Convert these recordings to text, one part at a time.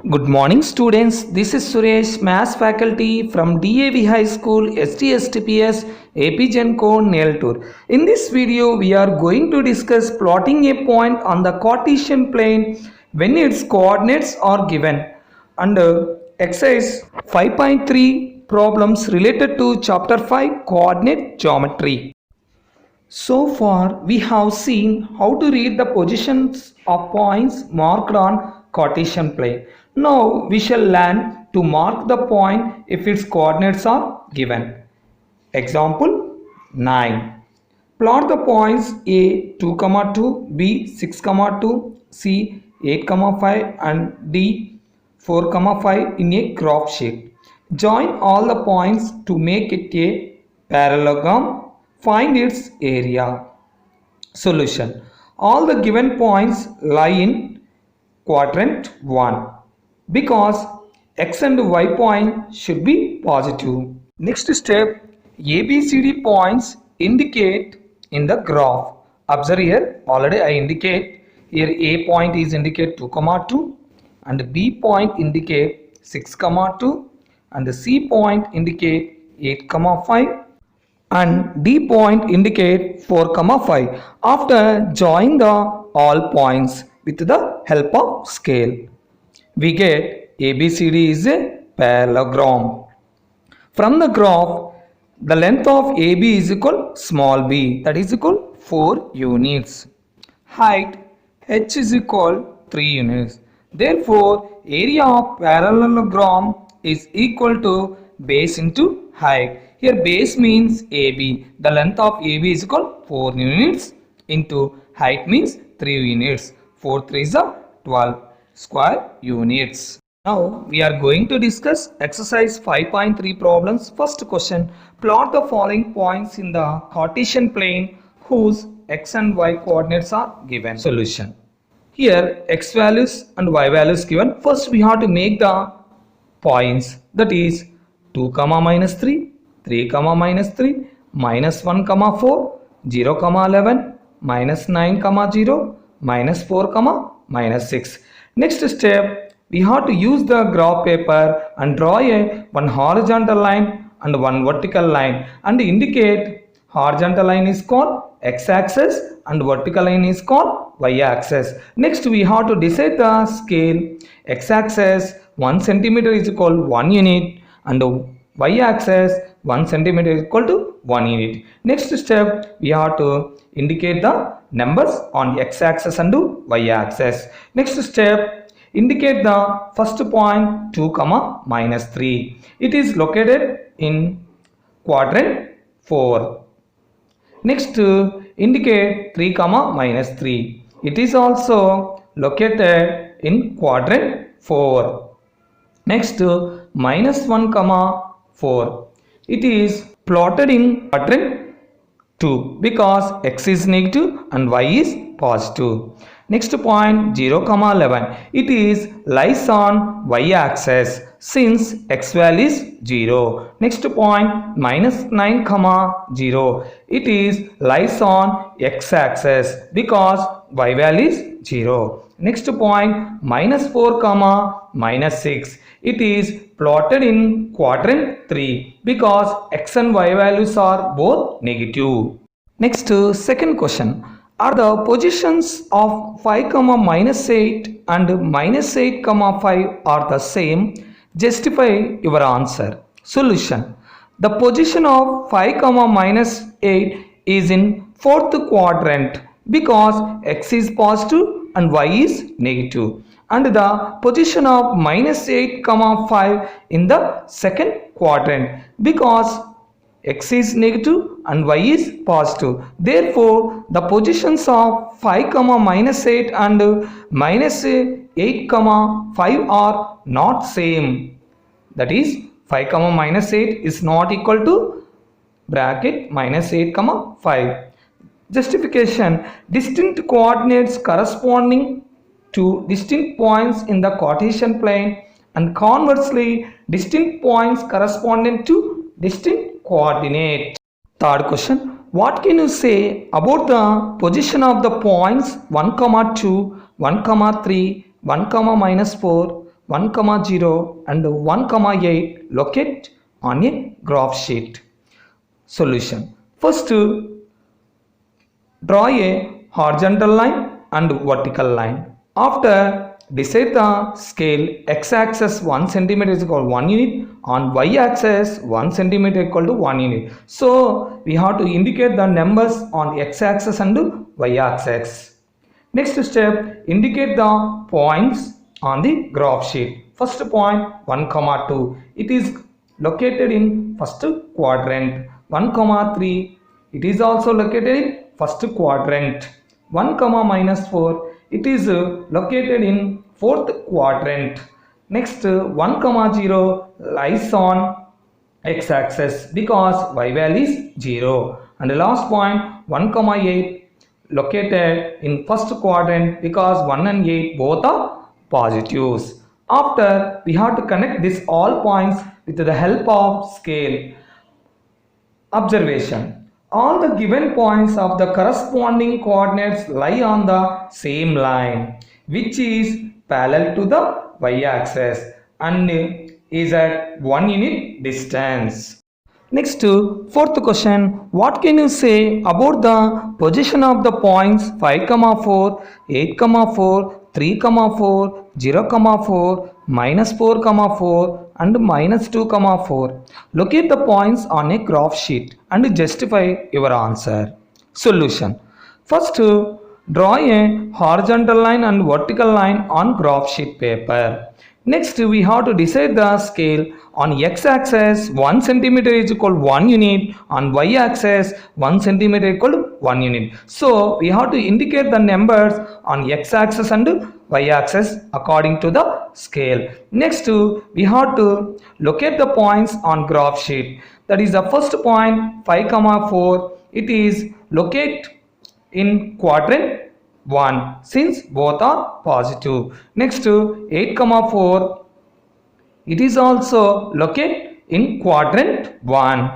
Good morning students, this is Suresh, Maths faculty from DAV High School, STSTPS, AP Gen Code, Neltur. In this video, we are going to discuss plotting a point on the Cartesian plane when its coordinates are given. Under exercise 5.3 problems related to chapter 5 coordinate geometry. So far, we have seen how to read the positions of points marked on Cartesian plane. Now, we shall learn to mark the point if its coordinates are given. Example 9. Plot the points A 2, 2, B 6, 2, C 8, 5 and D 4, 5 in a graph sheet. Join all the points to make it a parallelogram. Find its area. Solution. All the given points lie in quadrant 1 because x and y point should be positive. Next step, ABCD points indicate in the graph. Observe here, already I indicate here A point is indicate 2, 2 and B point indicate 6, 2 and the C point indicate 8, 5 and D point indicate 4, 5 after join the all points with the help of scale. We get ABCD is a parallelogram. From the graph, the length of AB is equal small b, that is equal 4 units. Height h is equal 3 units. Therefore, area of parallelogram is equal to base into height. Here base means AB. The length of AB is equal 4 units into height means 3 units. 4 3s are 12 square units. Now we are going to discuss exercise 5.3 problems. First question, plot the following points in the Cartesian plane whose x and y coordinates are given. Solution. Here x values and y values given. First we have to make the points, that is 2, minus 3, 3, minus 3, minus 1, 4, 0, 11, minus 9, 0, minus 4, minus 6. Next step, we have to use the graph paper and draw one horizontal line and one vertical line and indicate horizontal line is called x-axis and vertical line is called y-axis. Next we have to decide the scale. X-axis 1 centimeter is equal to 1 unit and y-axis 1 centimeter is equal to 1 unit. Next step, we have to indicate the numbers on x-axis and y-axis. Next step, indicate the first point 2, minus 3. It is located in quadrant 4. Next, indicate 3, minus 3. It is also located in quadrant 4. Next, minus 1, 4. It is plotted in quadrant 2 because x is negative and y is positive. Next point 0, 11. It is lies on y-axis since x value is 0. Next point minus 9, 0. It is lies on x-axis because y value is 0. Next point minus 4, minus 6. It is plotted in quadrant 3 because x and y values are both negative. Next, second question. Are the positions of 5, minus 8 and minus 8, 5 are the same? Justify your answer. Solution. The position of 5, minus 8 is in fourth quadrant because x is positive and y is negative. And the position of minus 8, 5 in the second quadrant because x is negative and y is positive. Therefore, the positions of 5, minus 8 and minus 8, 5 are not same. That is 5, minus 8 is not equal to bracket minus 8, 5. Justification. Distinct coordinates corresponding to distinct points in the Cartesian plane and conversely distinct points corresponding to distinct coordinates. Third question, what can you say about the position of the points 1, 2, 1, 3, 1, minus 4, 1, 0 and 1, 8 locate on a graph sheet. Solution. First, draw a horizontal line and vertical line. After, decide the scale x-axis 1 cm is equal to 1 unit, on y-axis 1 cm equal to 1 unit. So, we have to indicate the numbers on x-axis and y-axis. Next step, indicate the points on the graph sheet. First point 1, 2. It is located in first quadrant. 1, 3. It is also located in first quadrant. 1, -4. It is located in fourth quadrant. Next 1, 0 lies on x-axis because y value is 0. And the last point 1, 8 located in first quadrant because 1 and 8 both are positives. After, we have to connect these all points with the help of scale. Observation. All the given points of the corresponding coordinates lie on the same line, which is parallel to the y-axis and is at 1 unit distance. Next, fourth question. What can you say about the position of the points 5, 4, 8, 4, 3, 4, 0, 4, -4, 4 and -2, 4. Locate the points on a graph sheet and justify your answer. Solution. First, draw a horizontal line and vertical line on graph sheet paper. Next, we have to decide the scale. On x-axis 1 cm is equal to 1 unit, on y-axis 1 cm equal to 1 unit. So, we have to indicate the numbers on x-axis and y-axis according to the scale. Next, we have to locate the points on graph sheet. That is the first point 5, 4. It is locate in quadrant 1 since both are positive. Next, 8, 4. It is also located in quadrant 1.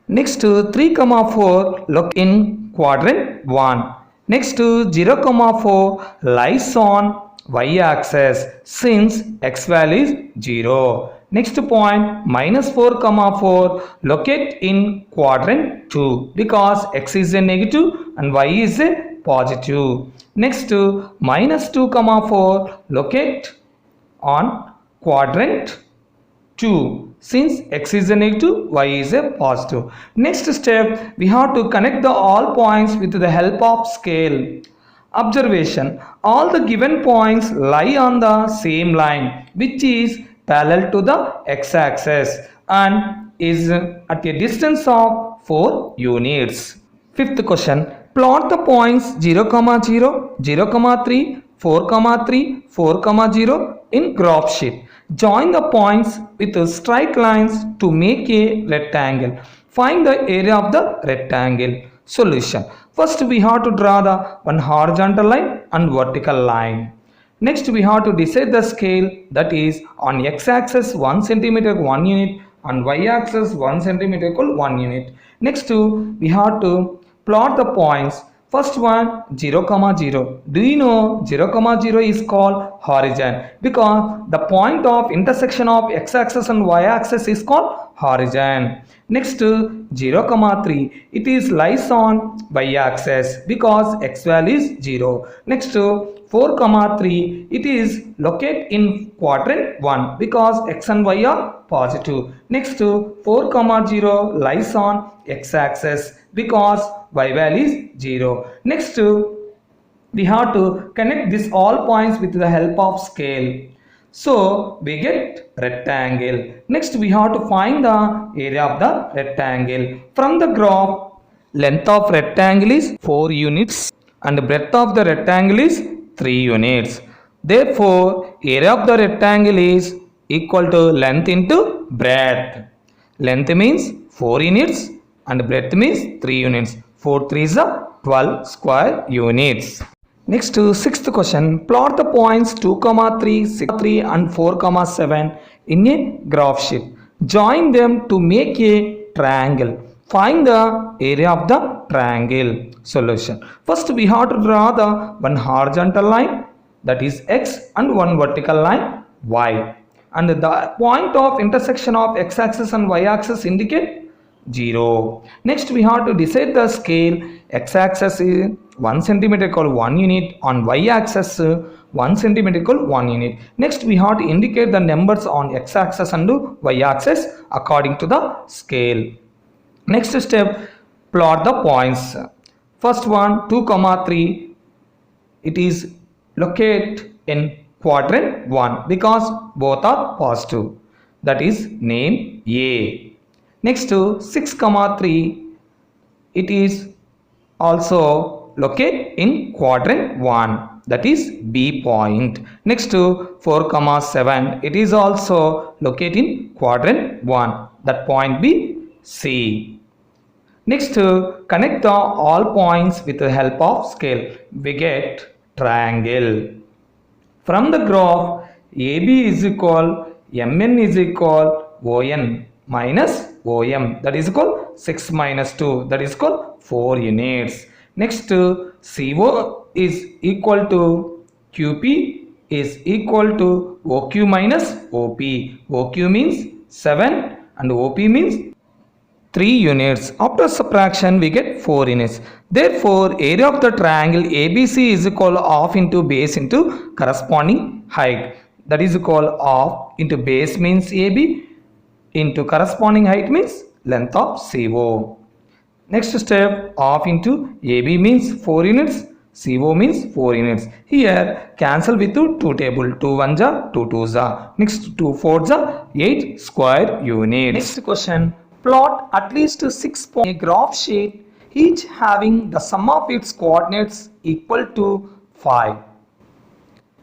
Next, 3, 4 located in quadrant 1. Next, 0, 4 lies on y-axis since x value is 0. Next point -4, 4 locate in quadrant 2 because x is a negative and y is a positive. Next, -2, 4 locate on quadrant 2 since x is a negative, y is a positive. Next step, we have to connect the all points with the help of scale. Observation. All the given points lie on the same line which is parallel to the x-axis and is at a distance of 4 units. Fifth question. Plot the points 0, 0, 0, 3, 4, 3, 4, 0 in graph sheet. Join the points with straight lines to make a rectangle. Find the area of the rectangle. Solution. First, we have to draw the one horizontal line and vertical line. Next, we have to decide the scale, that is on x-axis 1 cm 1 unit, on y-axis 1 cm equal 1 unit. Next, we have to plot the points. First one 0, 0. Do you know 0, 0 is called horizon because the point of intersection of x-axis and y-axis is called horizon. Next 0, 3. It is lies on y-axis because x value is 0. Next 4, 3. It is located in quadrant 1 because x and y are positive. Next 4, 0 lies on x-axis because y value is 0. Next, we have to connect these all points with the help of scale. So, we get rectangle. Next, we have to find the area of the rectangle. From the graph, length of rectangle is 4 units and breadth of the rectangle is 3 units. Therefore, area of the rectangle is equal to length into breadth. Length means 4 units and breadth means 3 units. 4 3s are 12 square units. Next, sixth question. Plot the points 2, 3, 6, 3 and 4, 7 in a graph sheet. Join them to make a triangle. Find the area of the triangle. Solution. First, we have to draw the one horizontal line, that is x, and one vertical line, y. And the point of intersection of x-axis and y-axis indicate 0. Next we have to decide the scale. X-axis is 1 centimeter equal 1 unit, on y-axis 1 centimeter equal 1 unit. Next we have to indicate the numbers on x-axis and y-axis according to the scale. Next step, plot the points. First one 2, 3, it is located in quadrant 1 because both are positive, that is name A. Next to 6, 3, it is also located in quadrant 1, that is B point. Next to 4, 7, it is also located in quadrant 1, that point be C. Next connect the all points with the help of scale. We get triangle. From the graph, AB is equal MN is equal ON minus OM, that is equal 6 minus 2, that is equal 4 units. Next CO is equal to QP is equal to OQ minus OP. OQ means 7 and OP means 3 units. After subtraction we get 4 units. Therefore area of the triangle ABC is equal half into base into corresponding height, that is equal half into base means AB into corresponding height means length of CO. Next step, half into AB means 4 units, CO means 4 units. Here cancel with 2 table, 2 1s are 2 2s are. Next 2 4s are 8 square units. Next question, plot at least 6 points on a graph sheet, each having the sum of its coordinates equal to 5.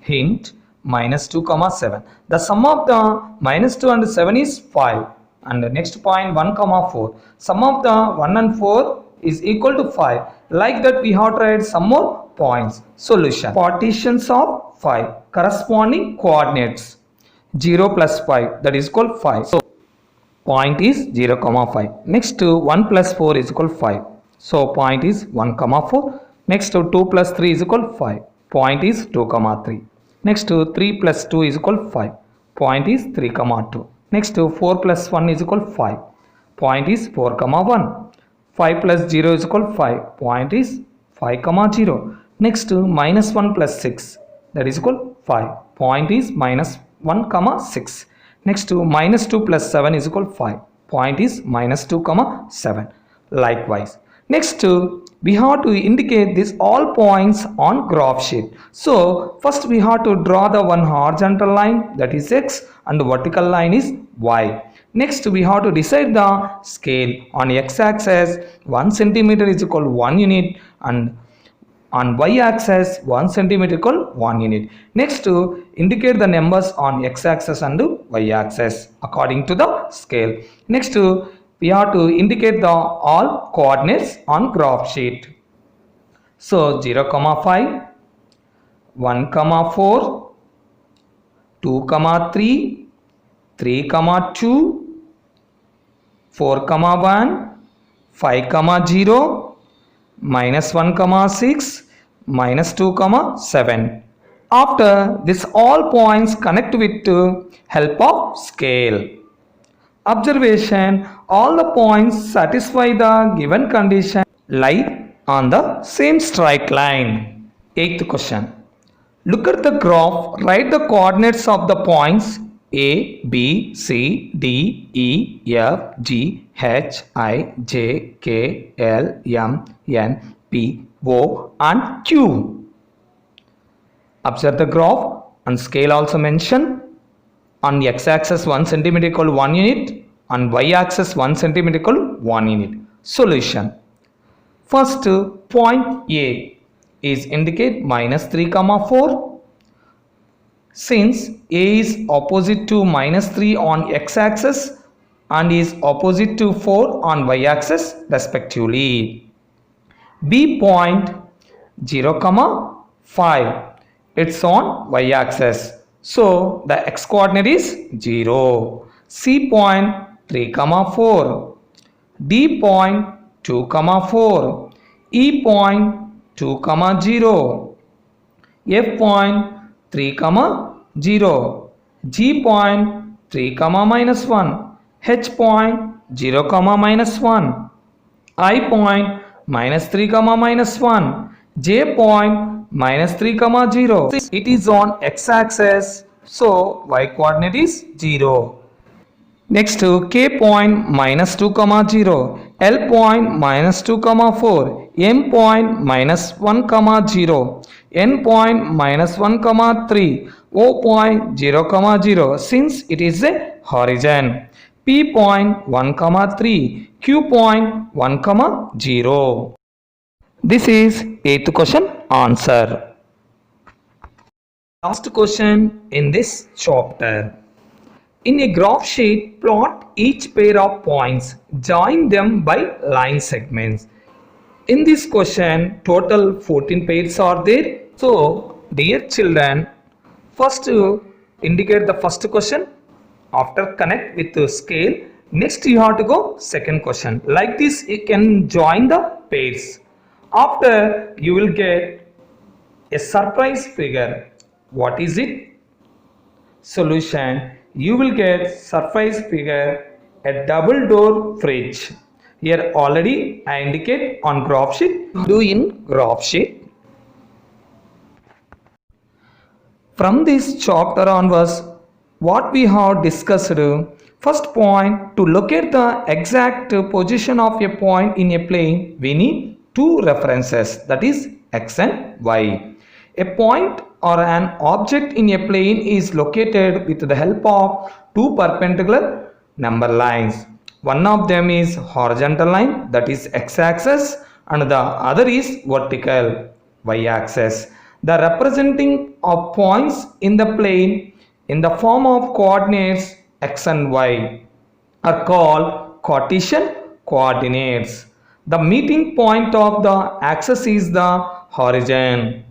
Hint, minus 2, 7. The sum of the minus 2 and 7 is 5. And the next point 1, 4. Sum of the 1 and 4 is equal to 5. Like that we have tried some more points. Solution. Partitions of 5. Corresponding coordinates. 0 plus 5, that is equal 5. So point is 0, 5. Next 1 plus 4 is equal 5. So point is 1, 4. Next 2 plus 3 is equal 5. Point is 2, 3. Next 3 plus 2 is equal 5. Point is 3, 2. Next 4 plus 1 is equal 5. Point is 4, 1. 5 plus 0 is equal 5. Point is 5, 0. Next minus 1 plus 6, that is equal 5. Point is minus 1, 6. Next minus 2 plus 7 is equal 5. Point is minus 2, 7. Likewise. Next we have to indicate this all points on graph sheet. So first we have to draw the one horizontal line, that is X, and the vertical line is Y. Next we have to decide the scale. On x-axis 1 centimeter is equal 1 unit, and on y-axis 1 centimeter equal 1 unit. Next indicate the numbers on x-axis and y-axis according to the scale. Next we have to indicate the all coordinates on graph sheet. So 0, 5, 1, 4, 2, 3, 3, 2, 4, 1, 5, 0, minus 1, 6, minus 2, 7. After this all points connect with help of scale. Observation, all the points satisfy the given condition lie on the same straight line. 8th question. Look at the graph, write the coordinates of the points A, B, C, D, E, F, G, H, I, J, K, L, M, N, P, O and Q. Observe the graph and scale also mentioned. On x-axis 1 centimeter equal 1 unit, on y-axis 1 centimeter equal 1 unit. Solution. First point A is indicate minus 3, 4. Since A is opposite to minus 3 on x-axis and is opposite to 4 on y-axis respectively. B point 0, 5. It's on y-axis. So the x coordinate is 0. C point 3, 4. D point 2, 4. E point 2, 0. F point 3, 0. G point 3 comma minus 1, H point 0 comma minus 1, I point minus 3 comma minus 1, J point minus 3 comma 0. It is on x-axis, so y coordinate is 0. Next k point minus 2 comma 0, L point minus 2 comma 4, M point minus 1 comma 0, N point minus 1 comma 3, O point 0 comma 0 since it is a horizon. P point 1 comma 3, Q point 1 comma 0. This is 8th question answer. Last question in this chapter. In a graph sheet, plot each pair of points, join them by line segments. In this question, total 14 pairs are there. So, dear children, first indicate the first question. After connect with the scale. Next you have to go second question. Like this you can join the pairs. After you will get a surprise figure. What is it? Solution. You will get surprise figure a double door fridge. Here already I indicate on graph sheet. Do in graph sheet. From this chapter onwards, what we have discussed, first point, to locate the exact position of a point in a plane, we need two references, that is x and y. A point or an object in a plane is located with the help of two perpendicular number lines. One of them is horizontal line, that is x-axis, and the other is vertical, y-axis. The representing of points in the plane in the form of coordinates x and y are called Cartesian coordinates. The meeting point of the axis is the horizon.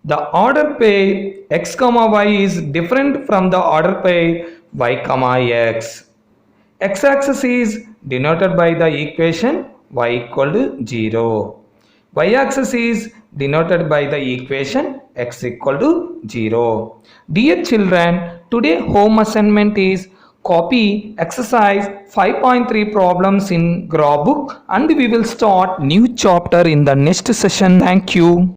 The order pair x comma y is different from the order pair y comma x. X-axis is denoted by the equation y equal to 0. Y-axis is denoted by the equation x equal to 0. Dear children, today home assignment is copy exercise 5.3 problems in graph book, and we will start new chapter in the next session. Thank you.